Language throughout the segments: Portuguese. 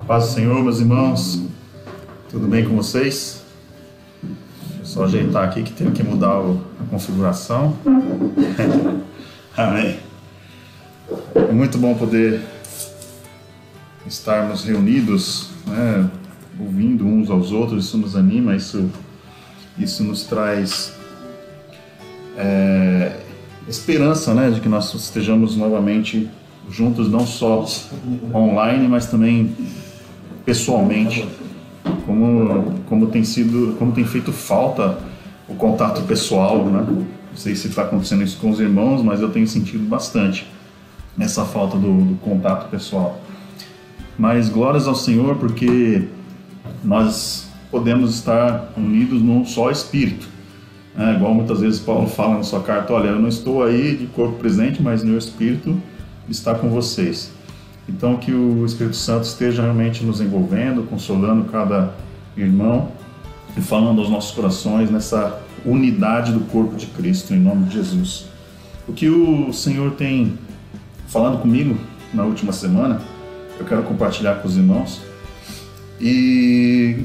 Paz do Senhor, meus irmãos, tudo bem com vocês? Deixa eu só ajeitar aqui que tenho que mudar a configuração. Amém. É muito bom poder estarmos reunidos, né, ouvindo uns aos outros. Isso nos anima, isso nos traz esperança, né, de que nós estejamos novamente juntos, não só online, mas também pessoalmente, como tem feito falta o contato pessoal, né? Não sei se está acontecendo isso com os irmãos, mas eu tenho sentido bastante essa falta do contato pessoal. Mas glórias ao Senhor, porque nós podemos estar unidos num só Espírito, né? Igual muitas vezes Paulo fala na sua carta: olha, eu não estou aí de corpo presente, mas meu Espírito está com vocês. Então, que o Espírito Santo esteja realmente nos envolvendo, consolando cada irmão e falando aos nossos corações nessa unidade do corpo de Cristo, em nome de Jesus. O que o Senhor tem falado comigo na última semana, eu quero compartilhar com os irmãos. E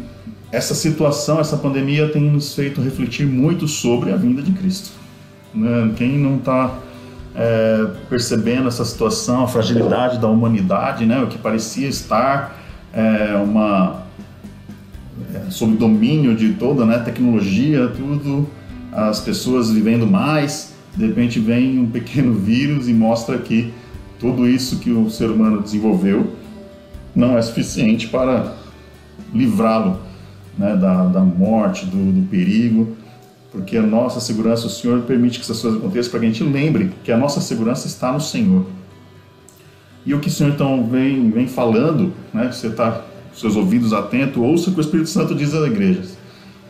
essa situação, essa pandemia tem nos feito refletir muito sobre a vinda de Cristo, né? Quem não está percebendo essa situação, a fragilidade da humanidade, né? O que parecia estar sob domínio de toda, né, tecnologia, tudo, as pessoas vivendo mais, de repente vem um pequeno vírus e mostra que tudo isso que o ser humano desenvolveu não é suficiente para livrá-lo, né, da morte, do perigo. Porque a nossa segurança, o Senhor permite que essas coisas aconteçam para que a gente lembre que a nossa segurança está no Senhor. E o que o Senhor então vem falando, né? Você está com seus ouvidos atentos, ouça o que o Espírito Santo diz às igrejas.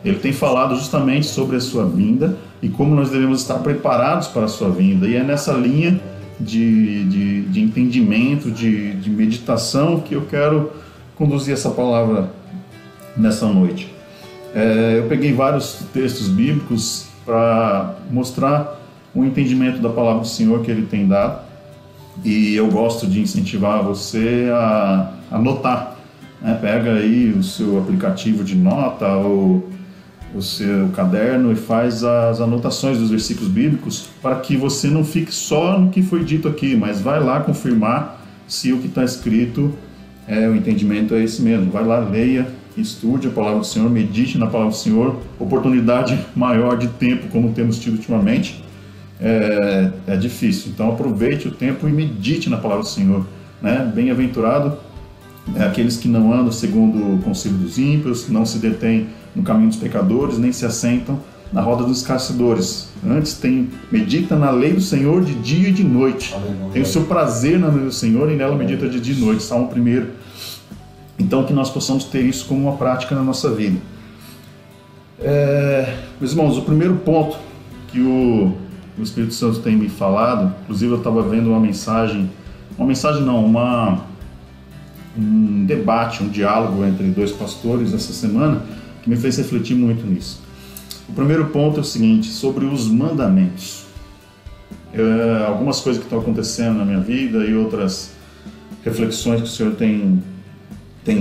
Ele tem falado justamente sobre a sua vinda e como nós devemos estar preparados para a sua vinda. E é nessa linha de entendimento, de meditação, que eu quero conduzir essa palavra nessa noite. Eu peguei vários textos bíblicos para mostrar o entendimento da palavra do Senhor que Ele tem dado, e eu gosto de incentivar você a anotar, né? Pega aí o seu aplicativo de nota ou o seu caderno e faz as anotações dos versículos bíblicos, para que você não fique só no que foi dito aqui, mas vai lá confirmar se o que está escrito, o entendimento é esse mesmo. Vai lá, leia, estude a palavra do Senhor, medite na palavra do Senhor. Oportunidade maior de tempo, como temos tido ultimamente, é difícil. Então aproveite o tempo e medite na palavra do Senhor, né? Bem-aventurado aqueles que não andam segundo o conselho dos ímpios, não se detêm no caminho dos pecadores, nem se assentam na roda dos escarnecedores. Antes medita na lei do Senhor de dia e de noite. Aleluia. Tem o seu prazer na lei do Senhor e nela medita de dia e de noite. Salmo 1. Então, que nós possamos ter isso como uma prática na nossa vida. Meus irmãos, o primeiro ponto que o Espírito Santo tem me falado, inclusive eu estava vendo um debate, um diálogo entre dois pastores essa semana, que me fez refletir muito nisso. O primeiro ponto é o seguinte: sobre os mandamentos. Algumas coisas que estão acontecendo na minha vida e outras reflexões que o Senhor tem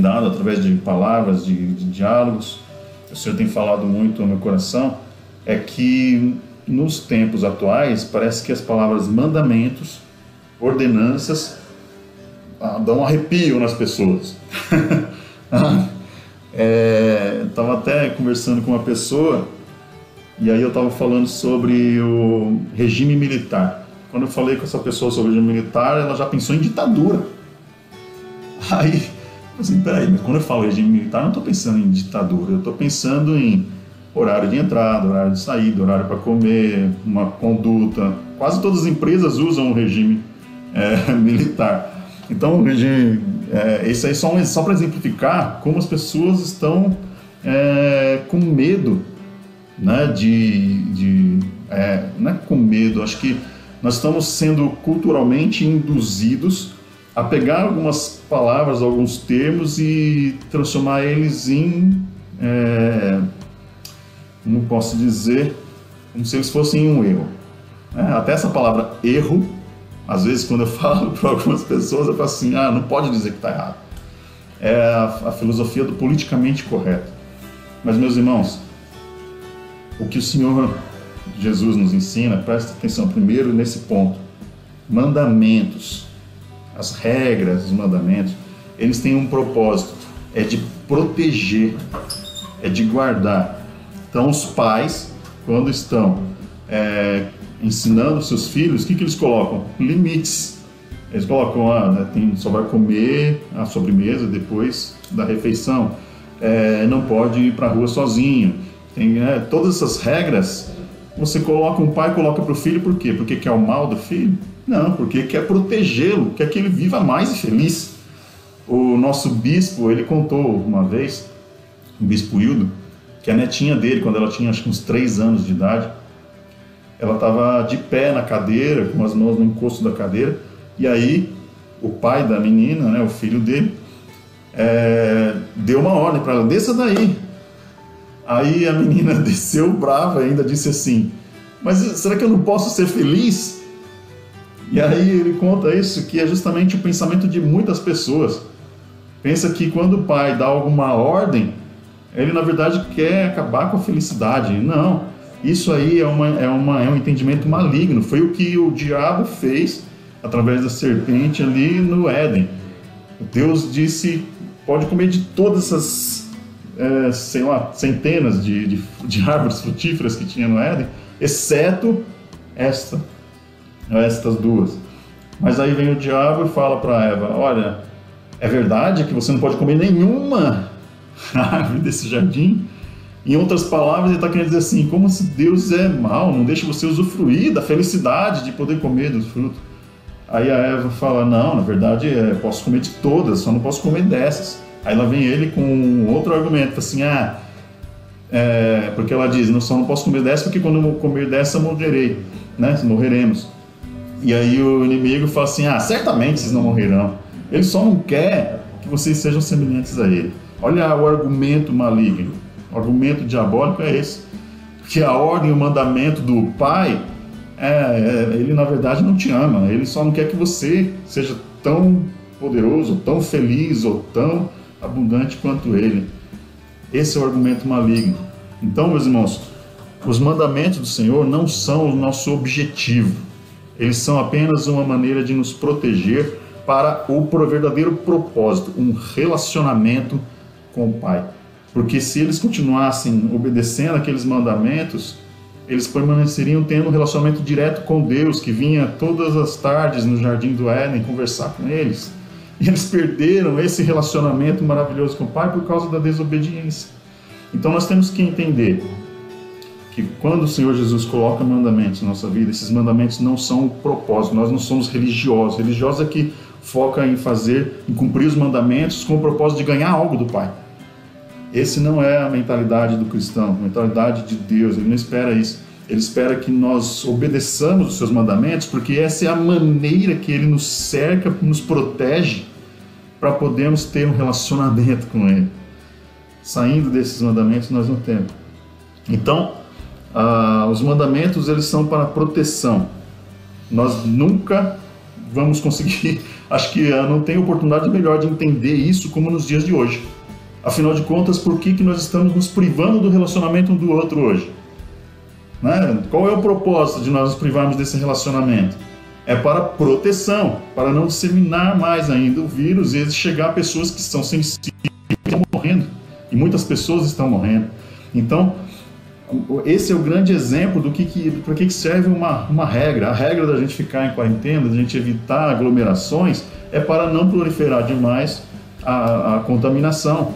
dado através de palavras, de diálogos, o Senhor tem falado muito no meu coração, é que nos tempos atuais parece que as palavras mandamentos, ordenanças, dão um arrepio nas pessoas. Estava até conversando com uma pessoa e aí eu estava falando sobre o regime militar. Quando eu falei com essa pessoa sobre o regime militar, ela já pensou em ditadura. Aí assim, peraí, mas quando eu falo regime militar, eu não estou pensando em ditadura, eu estou pensando em horário de entrada, horário de saída, horário para comer, uma conduta. Quase todas as empresas usam o regime militar. Então, o regime, esse aí só para exemplificar como as pessoas estão com medo, né, não é com medo, acho que nós estamos sendo culturalmente induzidos a pegar algumas palavras, alguns termos e transformar eles em, como posso dizer, como se eles fossem um erro. Até essa palavra erro, às vezes quando eu falo para algumas pessoas, eu falo assim: não pode dizer que está errado. é a filosofia do politicamente correto. Mas, meus irmãos, o que o Senhor Jesus nos ensina, presta atenção primeiro nesse ponto. Mandamentos, as regras dos mandamentos, eles têm um propósito, é de proteger, é de guardar. Então os pais, quando estão ensinando seus filhos, o que eles colocam? Limites. Eles colocam, só vai comer a sobremesa depois da refeição, não pode ir para a rua sozinho. Tem, todas essas regras, um pai coloca para o filho, por quê? Porque quer o mal do filho? Não, porque quer protegê-lo, quer que ele viva mais e feliz. O nosso bispo, ele contou uma vez, o bispo Hildo, que a netinha dele, quando ela tinha acho que uns 3 anos de idade, ela estava de pé na cadeira, com as mãos no encosto da cadeira, e aí o pai da menina, o filho dele, deu uma ordem para ela: desça daí. Aí a menina desceu brava e ainda disse assim: mas será que eu não posso ser feliz? E aí ele conta isso, que é justamente o pensamento de muitas pessoas. Pensa que quando o pai dá alguma ordem, ele na verdade quer acabar com a felicidade. Não, isso aí é um entendimento maligno. Foi o que o diabo fez através da serpente ali no Éden. Deus disse: pode comer de todas essas, centenas de árvores frutíferas que tinha no Éden, exceto estas duas. Mas aí vem o diabo e fala para Eva: olha, é verdade que você não pode comer nenhuma árvore desse jardim? Em outras palavras, ele está querendo dizer assim, como se Deus é mau, não deixa você usufruir da felicidade de poder comer dos frutos. Aí a Eva fala: não, na verdade posso comer de todas, só não posso comer dessas. Aí lá vem ele com outro argumento, assim: porque ela diz: só não posso comer dessa, porque quando eu comer dessa morrerei, morreremos. E aí o inimigo fala assim: certamente vocês não morrerão, ele só não quer que vocês sejam semelhantes a ele. Olha o argumento maligno, o argumento diabólico é esse, que a ordem e o mandamento do pai, ele na verdade não te ama, ele só não quer que você seja tão poderoso, tão feliz ou tão abundante quanto ele. Esse é o argumento maligno. Então, meus irmãos, os mandamentos do Senhor não são o nosso objetivo, eles são apenas uma maneira de nos proteger para o verdadeiro propósito, um relacionamento com o Pai. Porque se eles continuassem obedecendo aqueles mandamentos, eles permaneceriam tendo um relacionamento direto com Deus, que vinha todas as tardes no Jardim do Éden conversar com eles. E eles perderam esse relacionamento maravilhoso com o Pai por causa da desobediência. Então nós temos que entender que quando o Senhor Jesus coloca mandamentos na nossa vida, esses mandamentos não são o propósito, nós não somos religiosos. Religiosos é que foca em cumprir os mandamentos com o propósito de ganhar algo do Pai. Esse não é a mentalidade do cristão, a mentalidade de Deus. Ele não espera isso. Ele espera que nós obedeçamos os seus mandamentos, porque essa é a maneira que ele nos cerca, nos protege, para podermos ter um relacionamento com ele. Saindo desses mandamentos, nós não temos. Então, os mandamentos, eles são para proteção. Nós nunca vamos conseguir, acho que não tem oportunidade melhor de entender isso como nos dias de hoje. Afinal de contas, por que nós estamos nos privando do relacionamento um do outro hoje? Qual é o propósito de nós nos privarmos desse relacionamento? É para proteção, para não disseminar mais ainda o vírus e chegar a pessoas que estão sensíveis e estão morrendo. E muitas pessoas estão morrendo. Então, esse é o grande exemplo do para que serve uma regra. A regra da gente ficar em quarentena, da gente evitar aglomerações, é para não proliferar demais a contaminação.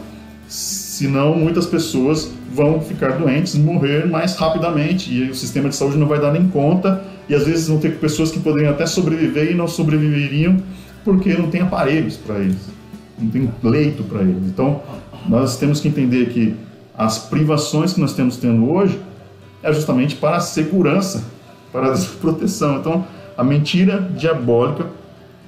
Senão, muitas pessoas vão ficar doentes, morrer mais rapidamente, e o sistema de saúde não vai dar nem conta, e às vezes vão ter pessoas que poderiam até sobreviver e não sobreviveriam porque não tem aparelhos para eles, não tem leito para eles. Então, nós temos que entender que as privações que nós temos tendo hoje é justamente para a segurança, para a proteção. Então, a mentira diabólica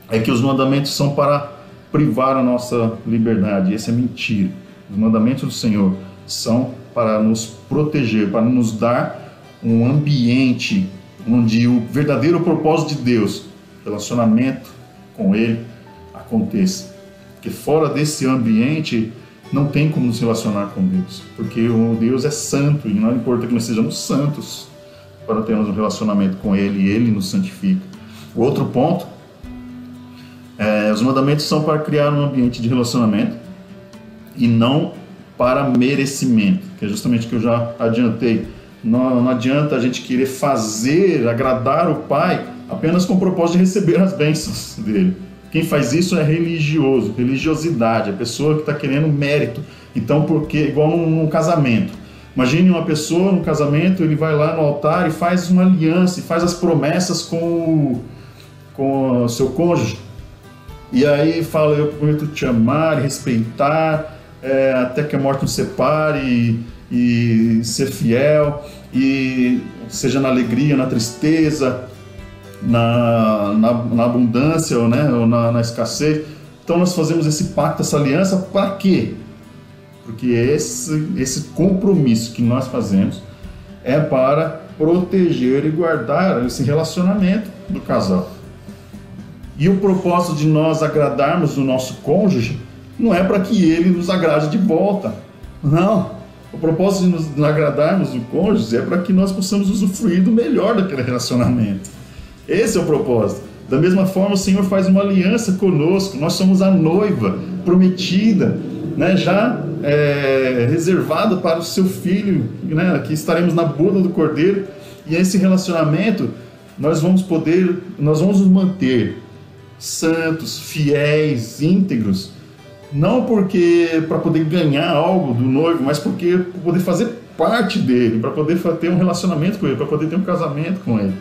é que os mandamentos são para privar a nossa liberdade. Essa é mentira. Os mandamentos do Senhor são para nos proteger, para nos dar um ambiente onde o verdadeiro propósito de Deus, relacionamento com Ele, aconteça. porque fora desse ambiente não tem como nos relacionar com Deus, porque o Deus é santo e não importa que nós sejamos santos para termos um relacionamento com Ele e Ele nos santifica. O outro ponto, os mandamentos são para criar um ambiente de relacionamento e não para merecimento, que é justamente o que eu já adiantei. Não adianta a gente querer agradar o Pai apenas com o propósito de receber as bênçãos dele. Quem faz isso é religiosidade, a pessoa que está querendo mérito. Então, porque igual num casamento. Imagine uma pessoa no casamento, ele vai lá no altar e faz uma aliança, e faz as promessas com o seu cônjuge. E aí fala, eu prometo te amar, respeitar, até que a morte nos separe, e ser fiel, e seja na alegria, na tristeza, na abundância, ou na escassez. Então nós fazemos esse pacto, essa aliança, para quê? Porque esse compromisso que nós fazemos é para proteger e guardar esse relacionamento do casal. E o propósito de nós agradarmos o nosso cônjuge não é para que ele nos agrade de volta. Não. O propósito de nos agradarmos o cônjuge é para que nós possamos usufruir do melhor daquele relacionamento. Esse é o propósito. Da mesma forma, o Senhor faz uma aliança conosco. Nós somos a noiva prometida, já reservada para o seu filho, que estaremos na boda do Cordeiro. E esse relacionamento nós vamos nos manter santos, fiéis, íntegros, não porque para poder ganhar algo do noivo, mas porque para poder fazer parte dele, para poder ter um relacionamento com ele, para poder ter um casamento com ele.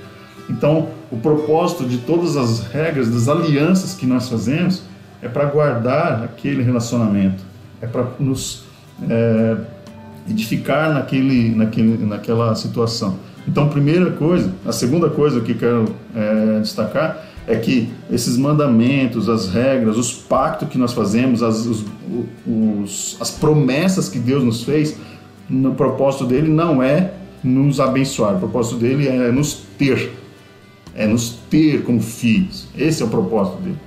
Então, o propósito de todas as regras, das alianças que nós fazemos, é para guardar aquele relacionamento, é para nos edificar naquela situação. Então, a segunda coisa que eu quero destacar é que esses mandamentos, as regras, os pactos que nós fazemos, as promessas que Deus nos fez, o propósito dele não é nos abençoar, o propósito dele é nos ter como filhos. Esse é o propósito dele.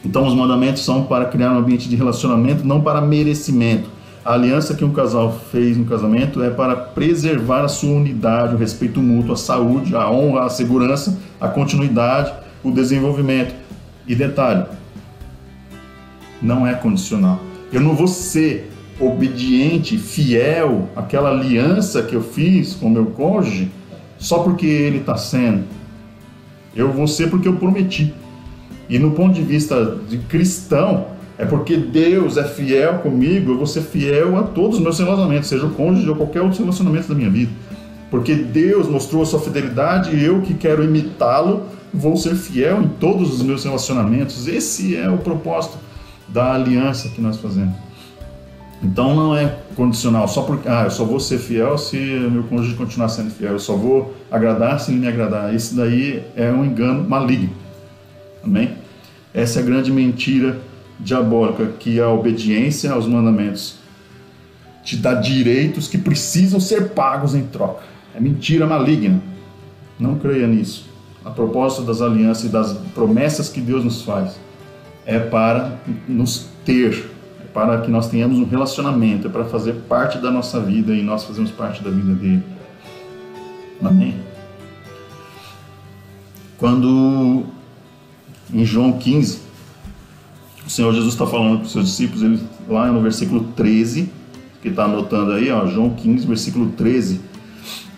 Então os mandamentos são para criar um ambiente de relacionamento, não para merecimento. A aliança que um casal fez no casamento é para preservar a sua unidade, o respeito mútuo, a saúde, a honra, a segurança, a continuidade, o desenvolvimento. E detalhe, não é condicional. Eu não vou ser obediente, fiel àquela aliança que eu fiz com o meu cônjuge só porque ele está sendo. Eu vou ser porque eu prometi. E no ponto de vista de cristão, é porque Deus é fiel comigo, eu vou ser fiel a todos os meus relacionamentos, seja o cônjuge ou qualquer outro relacionamento da minha vida. Porque Deus mostrou a sua fidelidade e eu que quero imitá-lo, vou ser fiel em todos os meus relacionamentos. Esse é o propósito da aliança que nós fazemos. Então não é condicional, só porque eu só vou ser fiel se o meu cônjuge continuar sendo fiel, eu só vou agradar se ele me agradar. Esse daí é um engano maligno. Amém? Essa é a grande mentira diabólica, que a obediência aos mandamentos te dá direitos que precisam ser pagos em troca. É mentira maligna. Não creia nisso. A propósito das alianças e das promessas que Deus nos faz é para nos ter, é para que nós tenhamos um relacionamento, é para fazer parte da nossa vida e nós fazemos parte da vida dele. Amém? Quando em João 15, o Senhor Jesus está falando para os seus discípulos, ele, lá no versículo 13, que está anotando aí, João 15, versículo 13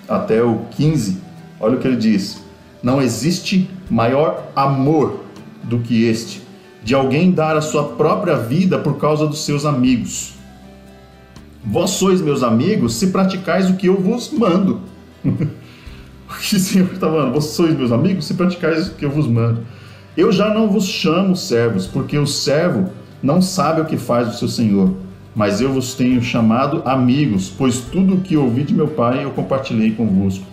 até o 15, olha o que ele diz: não existe maior amor do que este, de alguém dar a sua própria vida por causa dos seus amigos. Vós sois meus amigos se praticais o que eu vos mando. O que o Senhor está falando? Vós sois meus amigos se praticais o que eu vos mando. Eu já não vos chamo servos, porque o servo não sabe o que faz o seu senhor, mas eu vos tenho chamado amigos, pois tudo o que ouvi de meu Pai eu compartilhei convosco.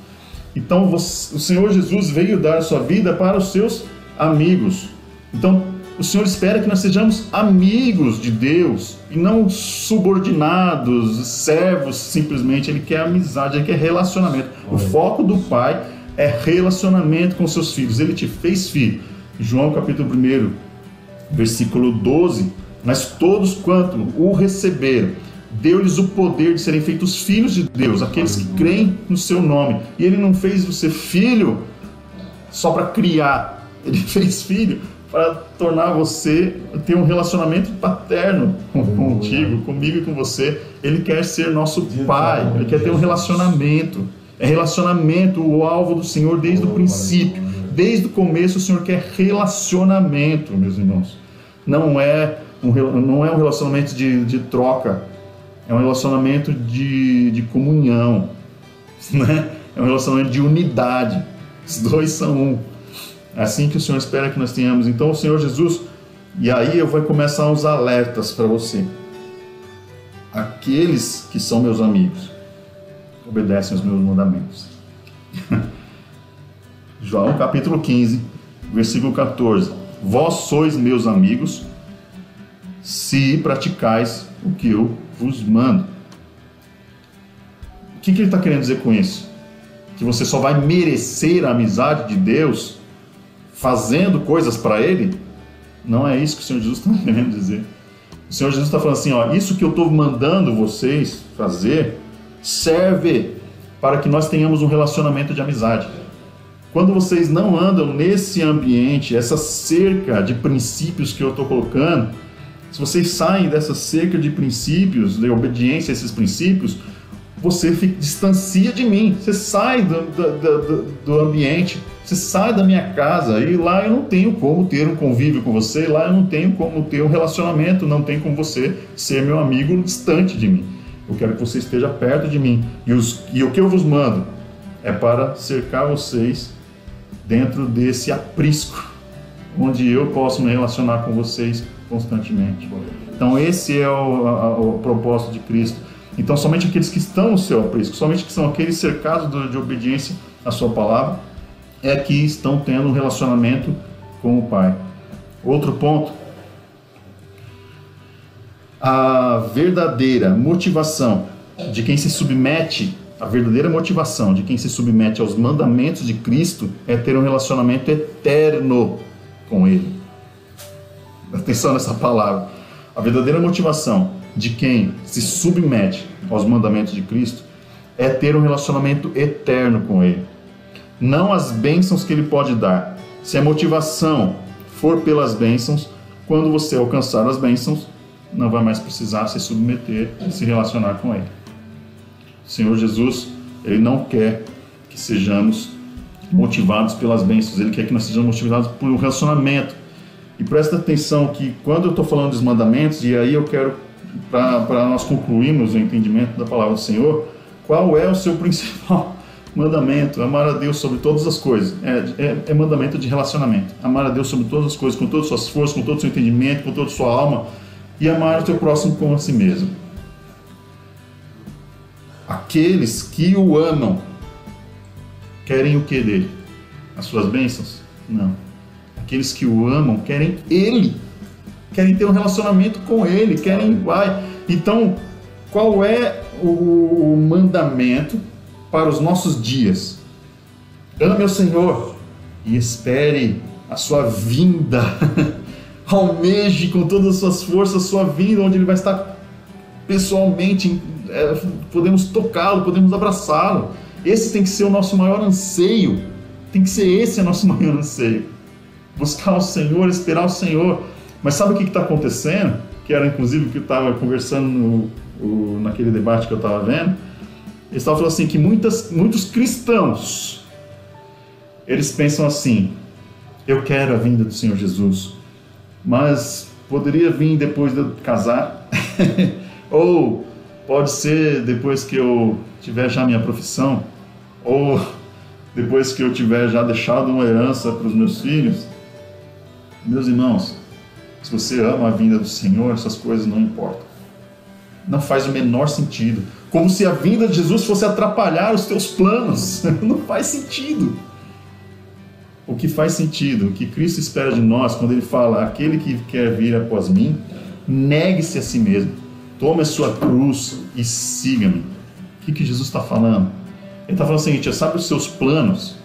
Então o Senhor Jesus veio dar a sua vida para os seus amigos. Então o Senhor espera que nós sejamos amigos de Deus e não subordinados, servos simplesmente. Ele quer amizade, ele quer relacionamento. O foco do Pai é relacionamento com seus filhos. Ele te fez filho. João capítulo 1, Versículo 12: mas todos quanto o receberam, deu-lhes o poder de serem feitos filhos de Deus, aqueles que creem no seu nome. E ele não fez você filho só para criar, ele fez filho para tornar você ter um relacionamento paterno contigo, comigo e com você. Ele quer ser nosso pai, ele quer ter um relacionamento. É relacionamento o alvo do Senhor desde o princípio. Desde o começo o Senhor quer relacionamento, meus irmãos. Não é um relacionamento de troca, é um relacionamento de comunhão, né? É um relacionamento de unidade. Os dois são um. É assim que o Senhor espera que nós tenhamos. Então o Senhor Jesus, e aí eu vou começar uns alertas para você. Aqueles que são meus amigos obedecem os meus mandamentos. João capítulo 15, versículo 14. Vós sois meus amigos, se praticais o que eu vos mando. O que ele está querendo dizer com isso? Que você só vai merecer a amizade de Deus fazendo coisas para Ele? Não é isso que o Senhor Jesus está querendo dizer. O Senhor Jesus está falando assim, ó, isso que eu estou mandando vocês fazer serve para que nós tenhamos um relacionamento de amizade. Quando vocês não andam nesse ambiente, essa cerca de princípios que eu estou colocando, se vocês saem dessa cerca de princípios, de obediência a esses princípios, você distancia de mim, você sai do ambiente, você sai da minha casa, e lá eu não tenho como ter um convívio com você, lá eu não tenho como ter um relacionamento, não tem como você ser meu amigo distante de mim. Eu quero que você esteja perto de mim, e o que eu vos mando é para cercar vocês dentro desse aprisco, onde eu posso me relacionar com vocês constantemente. Então esse é o propósito de Cristo. Então somente aqueles que estão no seu aprisco, somente que são aqueles cercados de obediência à sua palavra, é que estão tendo um relacionamento com o Pai. Outro ponto: a verdadeira motivação de quem se submete, aos mandamentos de Cristo é ter um relacionamento eterno com Ele. Atenção nessa palavra. A verdadeira motivação de quem se submete aos mandamentos de Cristo é ter um relacionamento eterno com Ele. Não as bênçãos que Ele pode dar. Se a motivação for pelas bênçãos, quando você alcançar as bênçãos, não vai mais precisar se submeter e se relacionar com Ele. O Senhor Jesus, Ele não quer que sejamos motivados pelas bênçãos, Ele quer que nós sejamos motivados por um relacionamento. E presta atenção que quando eu estou falando dos mandamentos, e aí eu quero, para nós concluirmos o entendimento da palavra do Senhor, qual é o seu principal mandamento? Amar a Deus sobre todas as coisas. É mandamento de relacionamento. Amar a Deus sobre todas as coisas, com todas as suas forças, com todo o seu entendimento, com toda a sua alma, e amar o teu próximo como a si mesmo. Aqueles que o amam querem o que dele? As suas bênçãos? Não. Aqueles que o amam querem Ele, querem ter um relacionamento com Ele, querem o Pai. Então, qual é o mandamento para os nossos dias? Ame ao Senhor e espere a sua vinda. Almeje com todas as suas forças a sua vinda, onde Ele vai estar pessoalmente. Podemos tocá-lo, podemos abraçá-lo. Esse tem que ser o nosso maior anseio. Tem que ser esse o nosso maior anseio. Buscar o Senhor, esperar o Senhor. Mas sabe o que está acontecendo? Que era inclusive o que eu estava conversando naquele debate que eu estava vendo. Eles estavam falando assim que muitos cristãos, eles pensam assim: eu quero a vinda do Senhor Jesus, mas poderia vir depois de eu casar, ou pode ser depois que eu tiver já minha profissão, ou depois que eu tiver já deixado uma herança para os meus filhos. Meus irmãos, se você ama a vinda do Senhor, essas coisas não importam. Não faz o menor sentido. Como se a vinda de Jesus fosse atrapalhar os teus planos. Não faz sentido. O que faz sentido, o que Cristo espera de nós, quando Ele fala: aquele que quer vir após mim, negue-se a si mesmo, tome a sua cruz e siga-me. O que Jesus está falando? Ele está falando o seguinte: sabe os seus planos?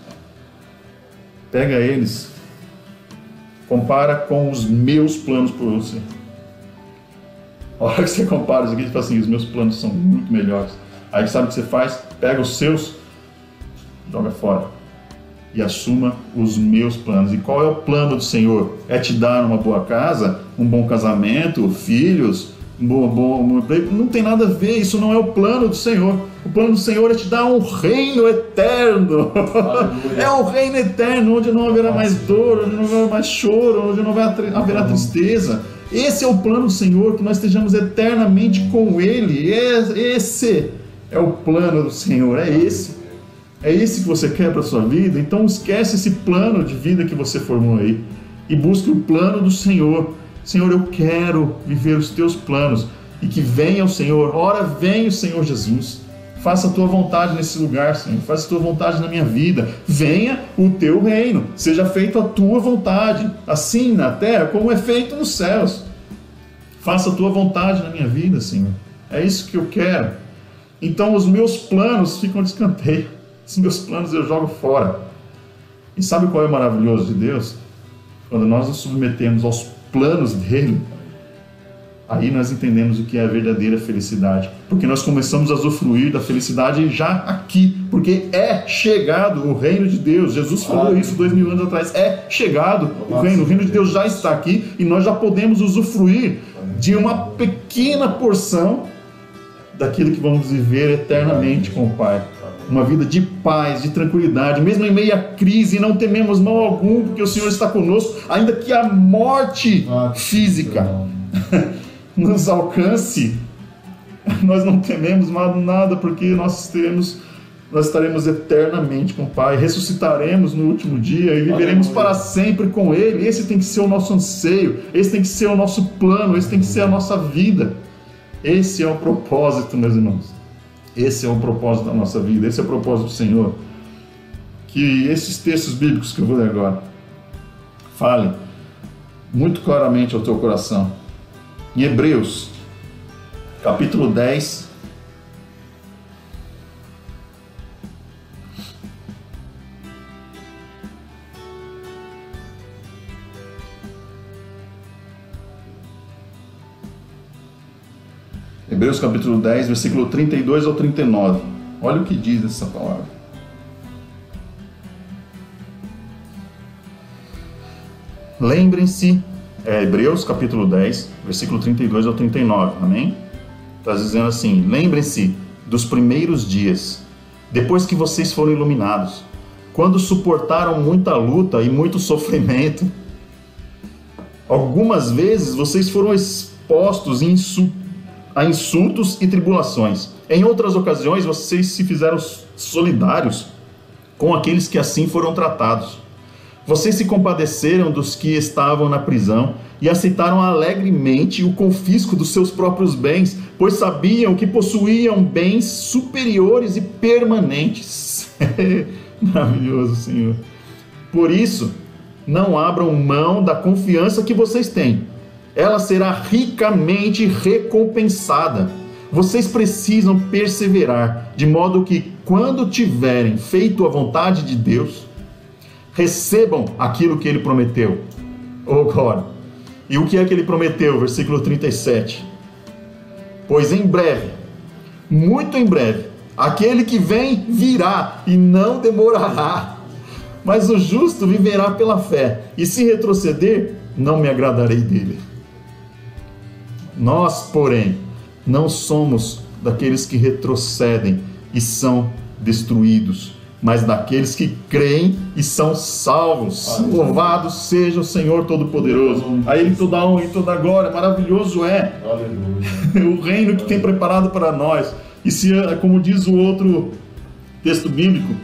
Pega eles, Compara com os meus planos por você. A hora que você compara isso aqui, você fala assim, os meus planos são muito melhores. Aí sabe o que você faz? Pega os seus, joga fora. E assuma os meus planos. E qual é o plano do Senhor? É te dar uma boa casa, um bom casamento, filhos, um bom emprego? Não tem nada a ver, isso não é o plano do Senhor. O plano do Senhor é te dar um reino eterno. É um reino eterno, onde não haverá mais dor, onde não haverá mais choro, onde não haverá tristeza. Esse é o plano do Senhor, que nós estejamos eternamente com Ele. Esse é o plano do Senhor, é esse. É esse que você quer para a sua vida? Então esquece esse plano de vida que você formou aí e busque o plano do Senhor. Senhor, eu quero viver os teus planos e que venha o Senhor. Ora, vem o Senhor Jesus. Faça a tua vontade nesse lugar, Senhor. Faça a tua vontade na minha vida. Venha o teu reino. Seja feita a tua vontade, assim na terra como é feito nos céus. Faça a tua vontade na minha vida, Senhor. É isso que eu quero. Então os meus planos ficam de escanteio. Os meus planos eu jogo fora. E sabe qual é o maravilhoso de Deus? Quando nós nos submetemos aos planos dele, aí nós entendemos o que é a verdadeira felicidade. Porque nós começamos a usufruir da felicidade já aqui. Porque é chegado o reino de Deus. Jesus falou isso 2000 anos atrás. É chegado o reino. O reino de Deus já está aqui e nós já podemos usufruir de uma pequena porção daquilo que vamos viver eternamente com o Pai. Uma vida de paz, de tranquilidade, mesmo em meio à crise, não tememos mal algum, porque o Senhor está conosco, ainda que a morte física nos alcance, nós não tememos nada, porque nós estaremos eternamente com o Pai, ressuscitaremos no último dia e viveremos para sempre com Ele. Esse tem que ser o nosso anseio, esse tem que ser o nosso plano, esse tem que ser a nossa vida. Esse é o propósito, meus irmãos. Esse é o propósito da nossa vida, esse é o propósito do Senhor. Que esses textos bíblicos que eu vou ler agora falem muito claramente ao teu coração. Em Hebreus, capítulo 10, Hebreus capítulo 10, versículo 32 ao 39. Olha o que diz essa palavra. Lembrem-se, Hebreus capítulo 10, versículo 32 ao 39, amém? Está dizendo assim, lembrem-se dos primeiros dias, depois que vocês foram iluminados, quando suportaram muita luta e muito sofrimento. Algumas vezes vocês foram expostos a insultos e tribulações. Em outras ocasiões, vocês se fizeram solidários com aqueles que assim foram tratados. Vocês se compadeceram dos que estavam na prisão e aceitaram alegremente o confisco dos seus próprios bens, pois sabiam que possuíam bens superiores e permanentes. Maravilhoso, Senhor. Por isso, não abram mão da confiança que vocês têm. Ela será ricamente recompensada. Vocês precisam perseverar, de modo que, quando tiverem feito a vontade de Deus, recebam aquilo que Ele prometeu. Oh, glória! E o que é que Ele prometeu? Versículo 37. Pois em breve, muito em breve, aquele que vem virá e não demorará. Mas o justo viverá pela fé, e se retroceder, não me agradarei dele. Nós, porém, não somos daqueles que retrocedem e são destruídos, mas daqueles que creem e são salvos. Louvado seja o Senhor Todo-Poderoso. A Ele toda honra e toda glória. Maravilhoso é o reino que tem preparado para nós. E se, como diz o outro texto bíblico,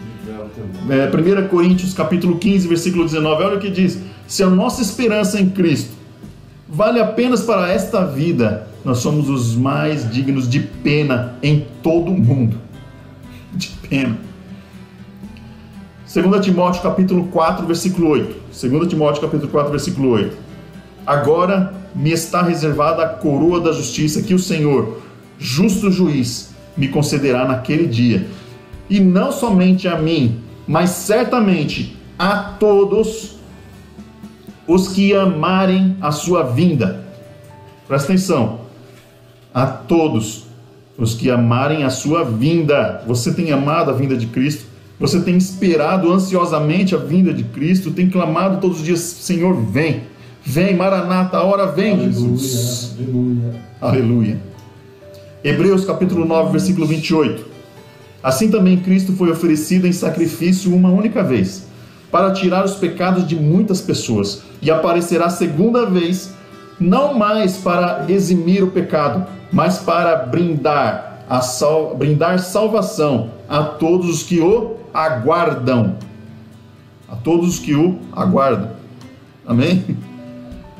1 Coríntios capítulo 15, versículo 19, olha o que diz: se a nossa esperança em Cristo vale apenas para esta vida, nós somos os mais dignos de pena em todo o mundo. De pena. 2 Timóteo capítulo 4, versículo 8. 2 Timóteo capítulo 4, versículo 8. Agora me está reservada a coroa da justiça que o Senhor, justo juiz, me concederá naquele dia. E não somente a mim, mas certamente a todos os que amarem a sua vinda. Presta atenção. A todos os que amarem a sua vinda. Você tem amado a vinda de Cristo? Você tem esperado ansiosamente a vinda de Cristo? Tem clamado todos os dias: Senhor, vem. Vem, Maranata, a hora vem, aleluia, Jesus. Aleluia. Aleluia. Hebreus capítulo 9, versículo 28. Assim também Cristo foi oferecido em sacrifício uma única vez, para tirar os pecados de muitas pessoas, e aparecerá segunda vez, não mais para eximir o pecado, mas para brindar salvação a todos os que o aguardam. A todos os que o aguardam. Amém?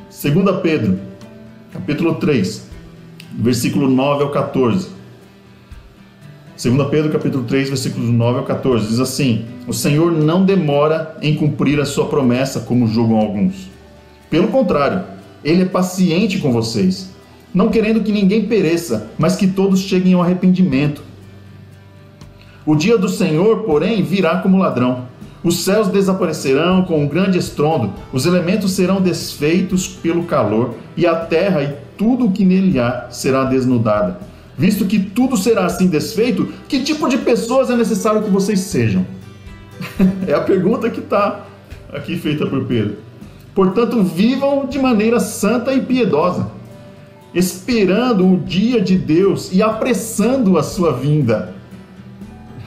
2 Pedro, capítulo 3, versículo 9 ao 14. 2 Pedro, capítulo 3, versículos 9 ao 14, diz assim: o Senhor não demora em cumprir a sua promessa, como julgam alguns. Pelo contrário, Ele é paciente com vocês, não querendo que ninguém pereça, mas que todos cheguem ao arrependimento. O dia do Senhor, porém, virá como ladrão. Os céus desaparecerão com um grande estrondo, os elementos serão desfeitos pelo calor, e a terra e tudo o que nele há será desnudada. Visto que tudo será assim desfeito, que tipo de pessoas é necessário que vocês sejam? É a pergunta que está aqui feita por Pedro. Portanto, vivam de maneira santa e piedosa, esperando o dia de Deus e apressando a sua vinda.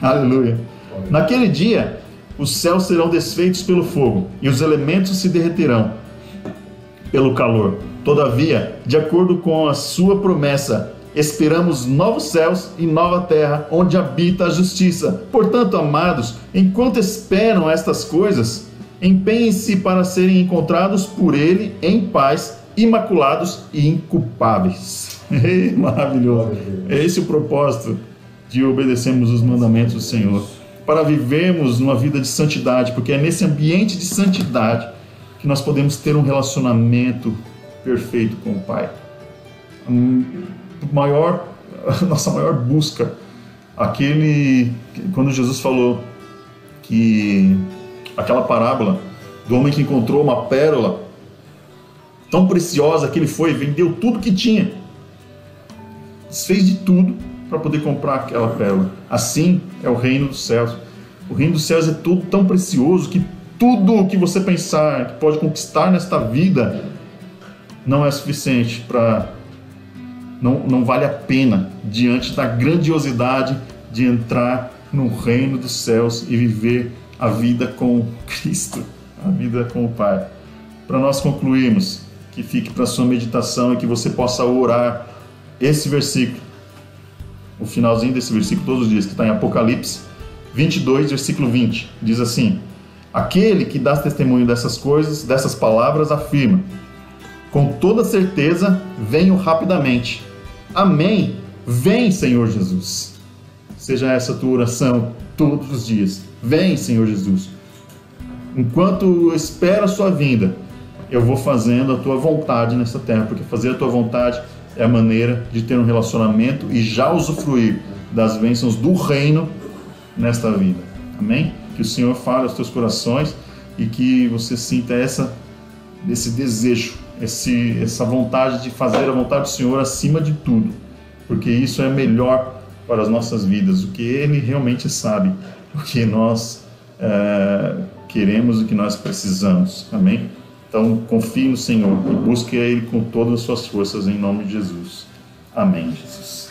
Aleluia. Naquele dia, os céus serão desfeitos pelo fogo, e os elementos se derreterão pelo calor. Todavia, de acordo com a sua promessa, esperamos novos céus e nova terra, onde habita a justiça. Portanto, amados, enquanto esperam estas coisas, empenhem-se para serem encontrados por Ele em paz, imaculados e inculpáveis. Maravilhoso. É esse o propósito de obedecermos os mandamentos do Senhor, para vivermos uma vida de santidade, porque é nesse ambiente de santidade que nós podemos ter um relacionamento perfeito com o Pai. Nossa maior busca, quando Jesus falou que aquela parábola do homem que encontrou uma pérola tão preciosa que ele foi, vendeu tudo que tinha, desfez de tudo para poder comprar aquela pérola. Assim é o reino dos céus. O reino dos céus é tudo tão precioso que tudo o que você pensar que pode conquistar nesta vida não é suficiente não vale a pena diante da grandiosidade de entrar no reino dos céus e viver a vida com Cristo, a vida com o Pai. Para nós concluirmos, que fique para sua meditação e que você possa orar esse versículo, o finalzinho desse versículo todos os dias, que está em Apocalipse 22, versículo 20, diz assim: aquele que dá testemunho dessas coisas, dessas palavras, afirma: com toda certeza venho rapidamente. Amém. Vem, Senhor Jesus. Seja essa a tua oração todos os dias. Vem, Senhor Jesus. Enquanto eu espero a sua vinda, eu vou fazendo a tua vontade nessa terra, porque fazer a tua vontade é a maneira de ter um relacionamento e já usufruir das bênçãos do reino nesta vida. Amém? Que o Senhor fale aos teus corações e que você sinta esse desejo, essa vontade de fazer a vontade do Senhor acima de tudo, porque isso é melhor para as nossas vidas, o que Ele realmente sabe, o que nós queremos e o que nós precisamos. Amém? Então confie no Senhor e busque a Ele com todas as suas forças, em nome de Jesus. Amém, Jesus.